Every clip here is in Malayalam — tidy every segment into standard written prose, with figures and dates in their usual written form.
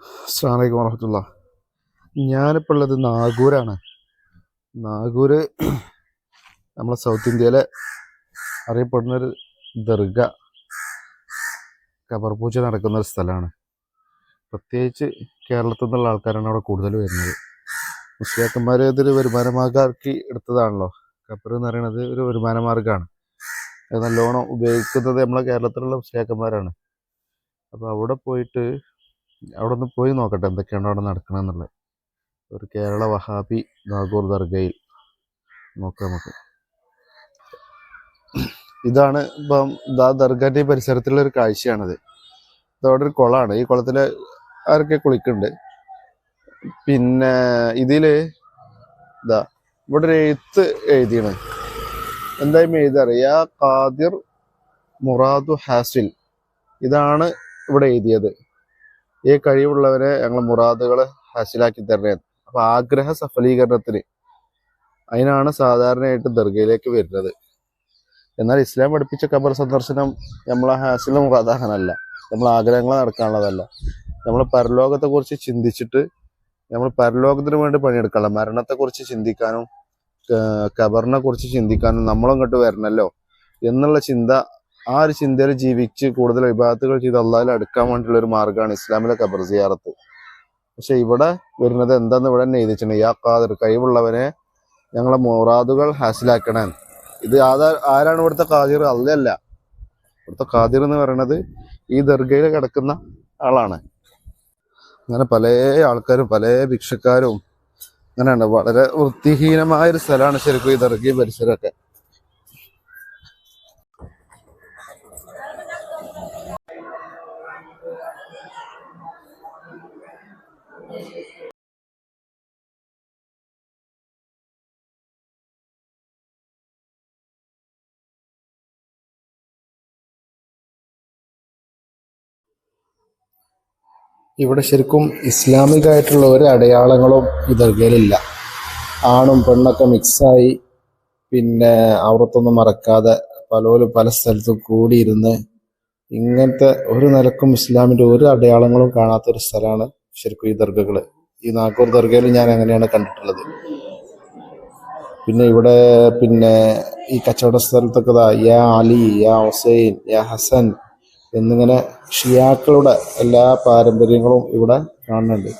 അസ്സലാമു അലൈക്കും വറഹ്മത്തുള്ളാഹി. ഞാനിപ്പോൾ ഉള്ളത് നാഗൂരാണ്. നാഗൂര് നമ്മളെ സൗത്ത് ഇന്ത്യയിലെ അറിയപ്പെടുന്നൊരു ദർഗ ഖബർ പൂജ നടക്കുന്ന ഒരു സ്ഥലമാണ്. പ്രത്യേകിച്ച് കേരളത്തിൽ നിന്നുള്ള ആൾക്കാരാണ് അവിടെ കൂടുതൽ വരുന്നത്. മുസ്ലിയാക്കന്മാർ ഇതൊരു വരുമാനമാർഗ്ഗമാക്കി എടുത്തതാണല്ലോ. ഖബർ എന്ന് പറയുന്നത് ഒരു വരുമാനമാർഗ്ഗമാണ്. അത് നല്ലോണം ഉപയോഗിക്കുന്നത് നമ്മളെ കേരളത്തിലുള്ള മുസ്ലിയാക്കന്മാരാണ്. അപ്പോൾ അവിടെ ഒന്ന് പോയി നോക്കട്ടെ എന്തൊക്കെയാണ് അവിടെ നടക്കണമെന്നുള്ളത്. ഒരു കേരള വഹാബി നാഗൂർ ദർഗയിൽ നോക്കാം നമുക്ക്. ഇതാണ് ഇപ്പം ദർഗാൻ്റെ ഈ പരിസരത്തുള്ള ഒരു കാഴ്ചയാണിത്. ഇതവിടെ ഒരു കുളമാണ്. ഈ കുളത്തിൽ ആരൊക്കെ കുളിക്കുന്നുണ്ട്. പിന്നെ ഇതില് ഇവിടെ ഒരു എഴുത്ത് എഴുതിയാണ്. എന്തായാലും എഴുതാറിയാ ഖാദിർ മുറാദു ഹാസിൽ. ഇതാണ് ഇവിടെ എഴുതിയത്. ഈ കഴിവുള്ളവരെ ഞങ്ങൾ മുറാദുകൾ ഹാസിലാക്കി തരണേ. അപ്പൊ ആഗ്രഹ സഫലീകരണത്തിന് അതിനാണ് സാധാരണയായിട്ട് ദർഗയിലേക്ക് വരുന്നത്. എന്നാൽ ഇസ്ലാം പഠിപ്പിച്ച ഖബർ സന്ദർശനം നമ്മളെ ഹാസിലും മുറാദാകാനല്ല, നമ്മളെ ആഗ്രഹങ്ങൾ നടക്കാനുള്ളതല്ല. നമ്മൾ പരലോകത്തെക്കുറിച്ച് ചിന്തിച്ചിട്ട് നമ്മൾ പരലോകത്തിന് വേണ്ടി പണിയെടുക്കണം. മരണത്തെക്കുറിച്ച് ചിന്തിക്കാനും ഖബറിനെ കുറിച്ച് ചിന്തിക്കാനും നമ്മളിങ്ങോട്ട് വരണല്ലോ എന്നുള്ള ചിന്ത, ആ ഒരു ചിന്തയിൽ ജീവിച്ച് കൂടുതൽ ഇബാദത്തുകൾ ചെയ്ത് അള്ളാഹിൽ അടുക്കാൻ വേണ്ടിയുള്ള ഒരു മാർഗ്ഗമാണ് ഇസ്ലാമിലെ ഖബർ സിയാറത്ത്. പക്ഷെ ഇവിടെ വരുന്നത് എന്താന്ന് ഇവിടെ തന്നെ എഴുതിച്ചിട്ടുണ്ട്. യാ ഖാദിർ, കഴിവുള്ളവനെ ഞങ്ങളെ മുറാദുകൾ ഹാസിലാക്കണേ. ഇത് ആരാണ് ഇവിടുത്തെ ഖാദിർ? അല്ലല്ല. ഇവിടുത്തെ ഖാദിർ എന്ന് പറയുന്നത് ഈ ദർഗയിൽ കിടക്കുന്ന ആളാണ്. അങ്ങനെ പല ആൾക്കാരും പല ഭിക്ഷക്കാരും അങ്ങനെയാണ്. വളരെ വൃത്തിഹീനമായൊരു സ്ഥലമാണ് ശരിക്കും ഈ ദർഗ പരിസരമൊക്കെ. ഇവിടെ ശരിക്കും ഇസ്ലാമികമായിട്ടുള്ള ഒരു അടയാളങ്ങളും ഈ ദർഗയിലില്ല. ആണും പെണ്ണൊക്കെ മിക്സായി, പിന്നെ ഔറത്തൊന്നും മറക്കാതെ പലരും പല സ്ഥലത്തും കൂടിയിരുന്ന് ഇങ്ങനത്തെ ഒരു നിലക്കും ഇസ്ലാമിന്റെ ഒരു അടയാളങ്ങളും കാണാത്തൊരു സ്ഥലമാണ് ശരിക്കും ഈ ദർഗകള്. ഈ നാഗൂർ ദർഗയിൽ ഞാൻ അങ്ങനെയാണ് കണ്ടിട്ടുള്ളത്. പിന്നെ ഇവിടെ ഈ കച്ചവട സ്ഥലത്തൊക്കെ യാ അലി, യാ ഹുസൈൻ, യാ ഹസൻ എന്നിങ്ങനെ ഷിയാക്കളുടെ എല്ലാ പാരമ്പര്യങ്ങളും ഇവിടെ കാണുന്നുണ്ട്.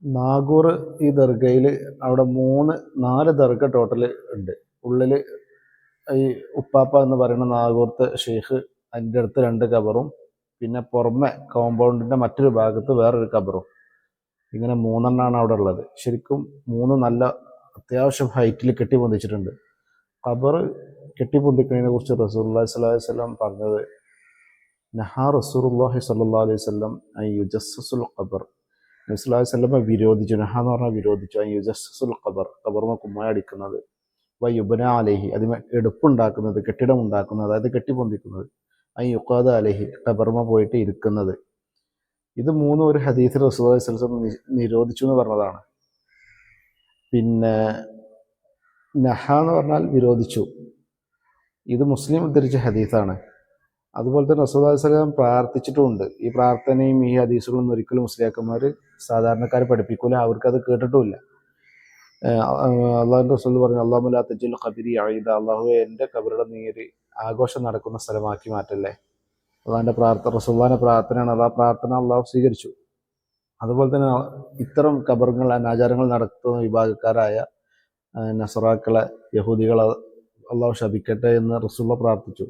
നാഗൂർ ഈ ദർഗയിൽ അവിടെ 4 ദർഗ ടോട്ടൽ ഉണ്ട്. ഉള്ളിൽ ഈ ഉപ്പാപ്പ എന്ന് പറയുന്ന നാഗൂർത്തെ ഷെയ്ഖ്, അതിൻ്റെ അടുത്ത് 2 ഖബറും പിന്നെ പുറമെ കോമ്പൗണ്ടിന്റെ മറ്റൊരു ഭാഗത്ത് വേറൊരു ഖബറും. ഇങ്ങനെ 3 അവിടെ ഉള്ളത്. ശരിക്കും 3 നല്ല അത്യാവശ്യം ഹൈറ്റിൽ കെട്ടിപ്പൊന്തിച്ചിട്ടുണ്ട്. ഖബർ കെട്ടിപ്പൊന്തിക്കുന്നതിനെ കുറിച്ച് റസൂലുള്ളാഹി സ്വല്ലല്ലാഹു അലൈഹി വസല്ലം പറഞ്ഞത്, നഹാ റസൂലുള്ളാഹി സ്വല്ലല്ലാഹു അലൈഹി വസല്ലം അൻ യുജസ്സസുൽ ഖബർ. നബി സല്ലല്ലാഹു അലൈഹി വസല്ലം വിരോധിച്ചു, നഹ എന്ന് പറഞ്ഞാൽ വിരോധിച്ചു, അൻ യുജസ്സസുൽ ഖബർ, ഖബറുമ കുമ്മായ അടിക്കുന്നത്, യുബന അലൈഹി, അതിന് എടുപ്പുണ്ടാക്കുന്നത്, കെട്ടിടം ഉണ്ടാക്കുന്നത്, അതായത് കെട്ടിപ്പൊന്തിക്കുന്നത്, യുഖാദ അലൈഹി, ഖബറുമ പോയിട്ട് ഇരിക്കുന്നത്. ഇത് 3 ഒരു ഹദീസിൽ റസൂലുള്ളാഹി സ്വല്ലല്ലാഹു അലൈഹി വസല്ലം നിരോധിച്ചു എന്ന് പറഞ്ഞതാണ്. പിന്നെ നഹ എന്ന് പറഞ്ഞാൽ വിരോധിച്ചു. ഇത് മുസ്ലിം ഉദ്ധരിച്ച ഹദീസാണ്. അതുപോലെ തന്നെ റസൂലുള്ളാഹി സ്വല്ലല്ലാഹു അലൈഹി വസല്ലം പ്രാർത്ഥിച്ചിട്ടുമുണ്ട്. ഈ പ്രാർത്ഥനയും ഈ ഹദീസുകളൊന്നും ഒരിക്കലും മുസ്ലിയാക്കന്മാർ സാധാരണക്കാരെ പഠിപ്പിക്കൂല, അവർക്കത് കേട്ടിട്ടുമില്ല. അള്ളാഹുവിൻ്റെ റസൂൽ പറഞ്ഞു, അല്ലാഹുമ്മ ലാ തജ്അൽ ഖബരി ഈദ, അള്ളാഹുവേ എൻ്റെ ഖബറുടെ നീര് ആഘോഷം നടക്കുന്ന സ്ഥലമാക്കി മാറ്റല്ലേ. അള്ളാഹിൻ്റെ പ്രാർത്ഥന, റസൂലുള്ളാഹിൻ്റെ പ്രാർത്ഥനയാണ്. ആ പ്രാർത്ഥന അള്ളാഹു സ്വീകരിച്ചു. അതുപോലെ തന്നെ ഇത്തരം ഖബറുകൾ അനാചാരങ്ങൾ നടത്തുന്ന വിഭാഗക്കാരായ നസറാക്കളെ, യഹൂദികളെ അള്ളാഹു ശപിക്കട്ടെ എന്ന് റസൂലുള്ളാഹി പ്രാർത്ഥിച്ചു.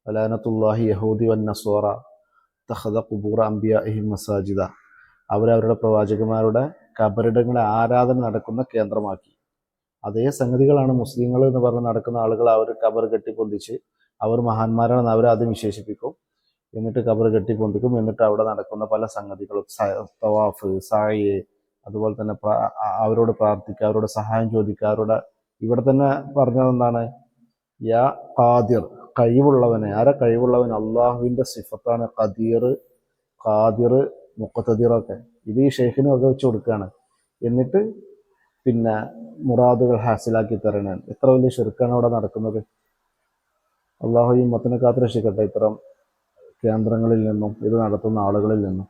ലഅനത്തുല്ലാഹി യഹൂദി വൻ നസ്വാറ തഖദ ഖുബൂറ അംബിയാഇഹിം മസാജിദ. അവരവരുടെ പ്രവാചകന്മാരുടെ കബറിടങ്ങളെ ആരാധന നടക്കുന്ന കേന്ദ്രമാക്കി. അതേ സംഗതികളാണ് മുസ്ലിങ്ങൾ എന്ന് പറഞ്ഞ് നടക്കുന്ന ആളുകൾ. അവർ കബർ കെട്ടിപ്പൊന്തിച്ച് അവർ മഹാന്മാരാണെന്ന് അവരാദ്യം വിശേഷിപ്പിക്കും, എന്നിട്ട് കബർ കെട്ടിപ്പൊന്തിക്കും, എന്നിട്ട് അവിടെ നടക്കുന്ന പല സംഗതികളും, തവാഫ്, സായി, അതുപോലെ തന്നെ അവരോട് പ്രാർത്ഥിക്കുക, അവരോട് സഹായം ചോദിക്കുക, അവരോട് ഇവിടെ തന്നെ പറഞ്ഞത് എന്താണ്, യാ ഖാദിർ, കഴിവുള്ളവനെ. ആരാ കഴിവുള്ളവൻ? അള്ളാഹുവിൻ്റെ സിഫത്താണ് ഖദീർ, ഖാദിർ, മുഖ്തദിറൊക്കെ. ഇത് ഈ ഷെയ്ഖിന് വക വെച്ച് കൊടുക്കുകയാണ്. എന്നിട്ട് പിന്നെ മുറാദുകൾ ഹാസിലാക്കി തരണേ. എത്ര വലിയ ശിർക്കാണ് അവിടെ നടക്കുന്നത്. അള്ളാഹു ഈ ഉമ്മത്തിനെ കാത്തുരക്ഷിക്കട്ടെ ഇത്തരം കേന്ദ്രങ്ങളിൽ നിന്നും ഇത് നടത്തുന്ന ആളുകളിൽ നിന്നും.